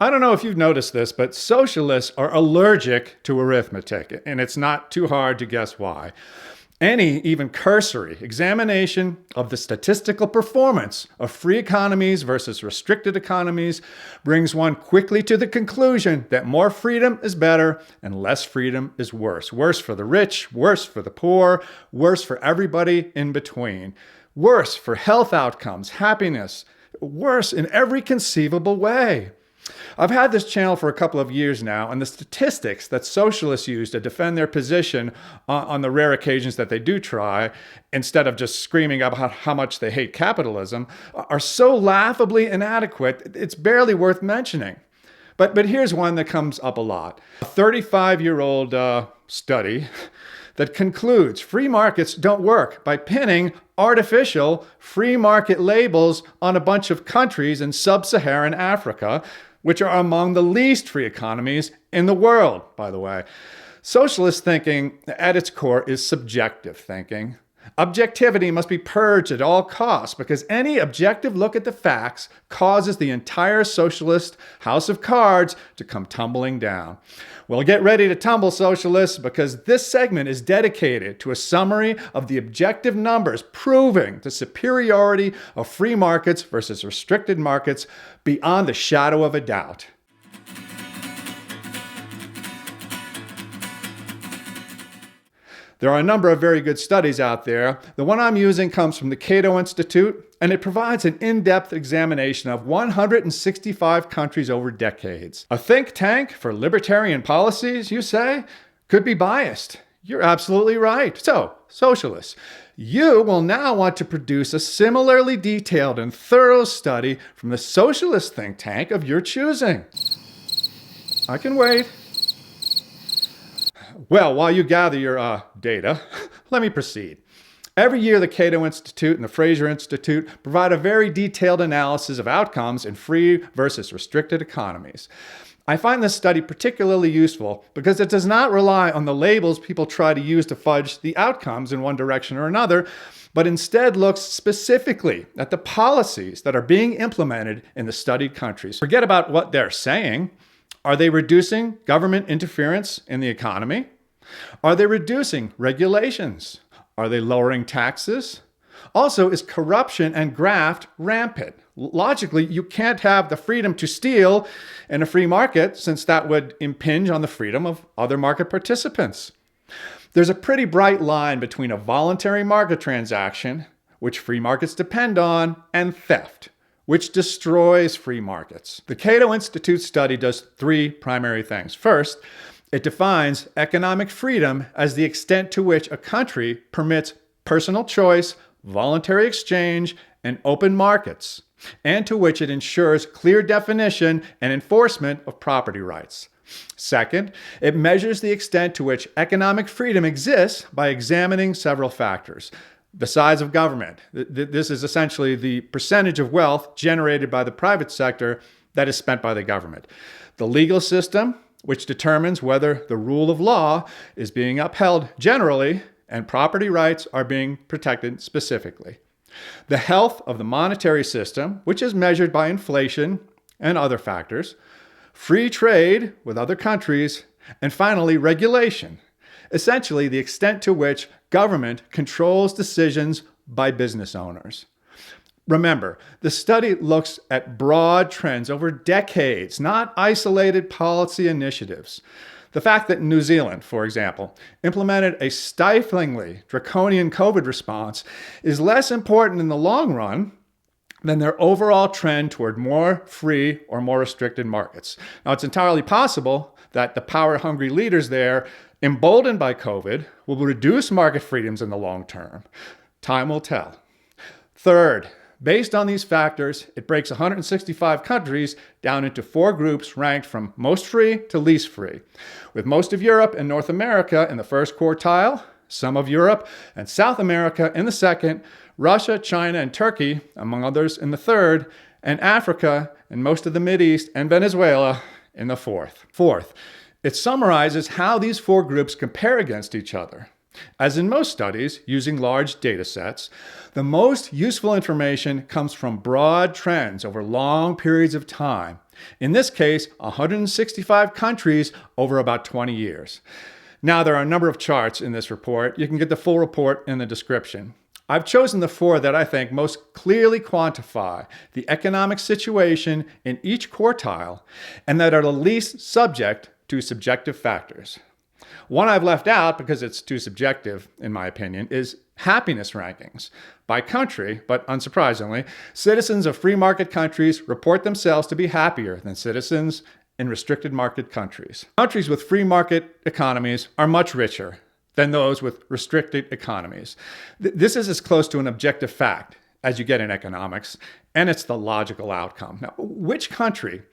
I don't know if you've noticed this, but socialists are allergic to arithmetic, and it's not too hard to guess why. Any even cursory examination of the statistical performance of free economies versus restricted economies brings one quickly to the conclusion that more freedom is better and less freedom is worse. Worse for the rich, worse for the poor, worse for everybody in between. Worse for health outcomes, happiness, worse in every conceivable way. I've had this channel for a couple of years now, and the statistics that socialists use to defend their position on the rare occasions that they do try, instead of just screaming about how much they hate capitalism, are so laughably inadequate, it's barely worth mentioning. But here's one that comes up a lot. A 35-year-old study that concludes free markets don't work by pinning artificial free market labels on a bunch of countries in sub-Saharan Africa, which are among the least free economies in the world, by the way. Socialist thinking, at its core, is subjective thinking. Objectivity must be purged at all costs because any objective look at the facts causes the entire socialist house of cards to come tumbling down. Well, get ready to tumble, socialists, because this segment is dedicated to a summary of the objective numbers proving the superiority of free markets versus restricted markets beyond the shadow of a doubt. There are a number of very good studies out there. The one I'm using comes from the Cato Institute, and it provides an in-depth examination of 165 countries over decades. A think tank for libertarian policies, you say? Could be biased. You're absolutely right. So, socialists, you will now want to produce a similarly detailed and thorough study from the socialist think tank of your choosing. I can wait. Well, while you gather your data, let me proceed. Every year, the Cato Institute and the Fraser Institute provide a very detailed analysis of outcomes in free versus restricted economies. I find this study particularly useful because it does not rely on the labels people try to use to fudge the outcomes in one direction or another, but instead looks specifically at the policies that are being implemented in the studied countries. Forget about what they're saying. Are they reducing government interference in the economy? Are they reducing regulations? Are they lowering taxes? Also, is corruption and graft rampant? Logically, you can't have the freedom to steal in a free market since that would impinge on the freedom of other market participants. There's a pretty bright line between a voluntary market transaction, which free markets depend on, and theft, which destroys free markets. The Cato Institute study does three primary things. First, it defines economic freedom as the extent to which a country permits personal choice, voluntary exchange, and open markets, and to which it ensures clear definition and enforcement of property rights. Second, it measures the extent to which economic freedom exists by examining several factors. The size of government. This is essentially the percentage of wealth generated by the private sector that is spent by the government. The legal system, which determines whether the rule of law is being upheld generally and property rights are being protected specifically. The health of the monetary system, which is measured by inflation and other factors. Free trade with other countries. And finally, regulation. Essentially, the extent to which government controls decisions by business owners. Remember, the study looks at broad trends over decades, not isolated policy initiatives. The fact that New Zealand, for example, implemented a stiflingly draconian COVID response is less important in the long run than their overall trend toward more free or more restricted markets. Now, it's entirely possible that the power-hungry leaders there, emboldened by COVID, will reduce market freedoms in the long term. Time will tell. Third, based on these factors, it breaks 165 countries down into 4 groups ranked from most free to least free, with most of Europe and North America in the first quartile, some of Europe and South America in the second, Russia, China, and Turkey, among others, in the third, and Africa and most of the Mideast and Venezuela in the fourth. Fourth, it summarizes how these 4 groups compare against each other. As in most studies using large data sets, the most useful information comes from broad trends over long periods of time. In this case, 165 countries over about 20 years. Now, there are a number of charts in this report. You can get the full report in the description. I've chosen the 4 that I think most clearly quantify the economic situation in each quartile and that are the least subject to subjective factors. One I've left out because it's too subjective, in my opinion, is happiness rankings. By country, but unsurprisingly, citizens of free market countries report themselves to be happier than citizens in restricted market countries. Countries with free market economies are much richer than those with restricted economies. This is as close to an objective fact as you get in economics, and it's the logical outcome. Now, which country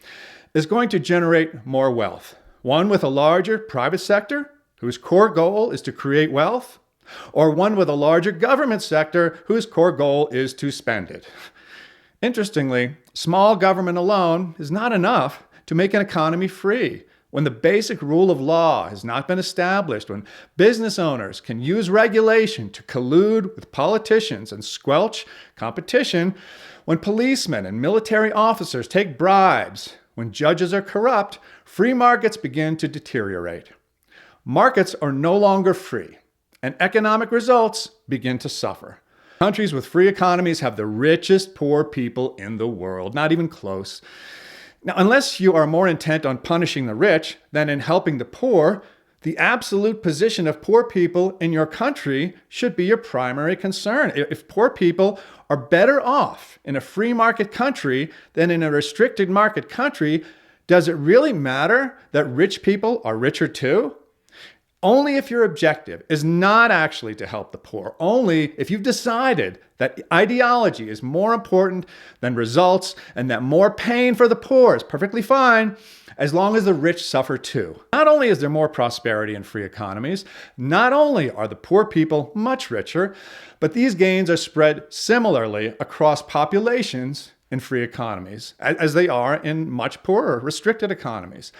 is going to generate more wealth? One with a larger private sector, whose core goal is to create wealth, or one with a larger government sector whose core goal is to spend it? Interestingly, small government alone is not enough to make an economy free. When the basic rule of law has not been established, when business owners can use regulation to collude with politicians and squelch competition, when policemen and military officers take bribes, when judges are corrupt, free markets begin to deteriorate. Markets are no longer free, and economic results begin to suffer. Countries with free economies have the richest poor people in the world, not even close. Now, unless you are more intent on punishing the rich than in helping the poor, the absolute position of poor people in your country should be your primary concern. If poor people are better off in a free market country than in a restricted market country, does it really matter that rich people are richer too? Only if your objective is not actually to help the poor, only if you've decided that ideology is more important than results and that more pain for the poor is perfectly fine as long as the rich suffer too. Not only is there more prosperity in free economies, not only are the poor people much richer, but these gains are spread similarly across populations in free economies, as they are in much poorer, restricted economies.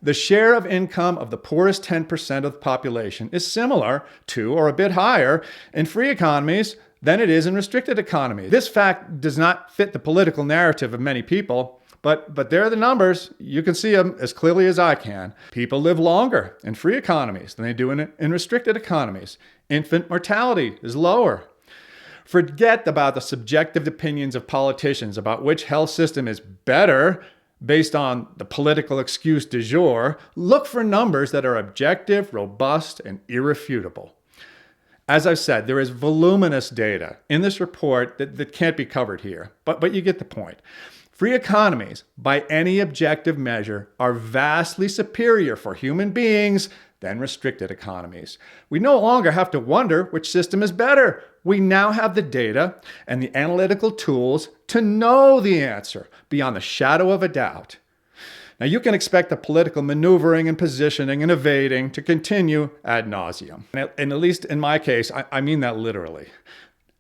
The share of income of the poorest 10% of the population is similar to, or a bit higher, in free economies than it is in restricted economies. This fact does not fit the political narrative of many people, but there are the numbers. You can see them as clearly as I can. People live longer in free economies than they do in restricted economies. Infant mortality is lower. Forget about the subjective opinions of politicians about which health system is better based on the political excuse du jour. Look for numbers that are objective, robust, and irrefutable. As I've said, there is voluminous data in this report that can't be covered here, but you get the point. Free economies, by any objective measure, are vastly superior for human beings than restricted economies. We no longer have to wonder which system is better. We now have the data and the analytical tools to know the answer beyond the shadow of a doubt. Now, you can expect the political maneuvering and positioning and evading to continue ad nauseum. And at least in my case, I mean that literally.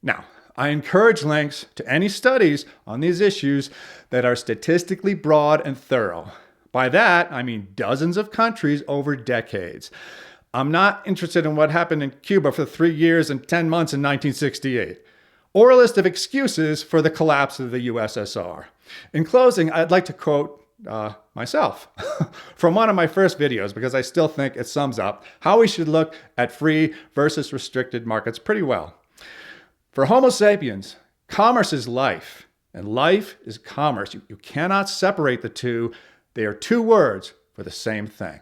Now, I encourage links to any studies on these issues that are statistically broad and thorough. By that, I mean dozens of countries over decades. I'm not interested in what happened in Cuba for 3 years and 10 months in 1968, or a list of excuses for the collapse of the USSR. In closing, I'd like to quote myself from one of my first videos, because I still think it sums up how we should look at free versus restricted markets pretty well. For Homo sapiens, commerce is life, and life is commerce. You cannot separate the two. They are two words for the same thing.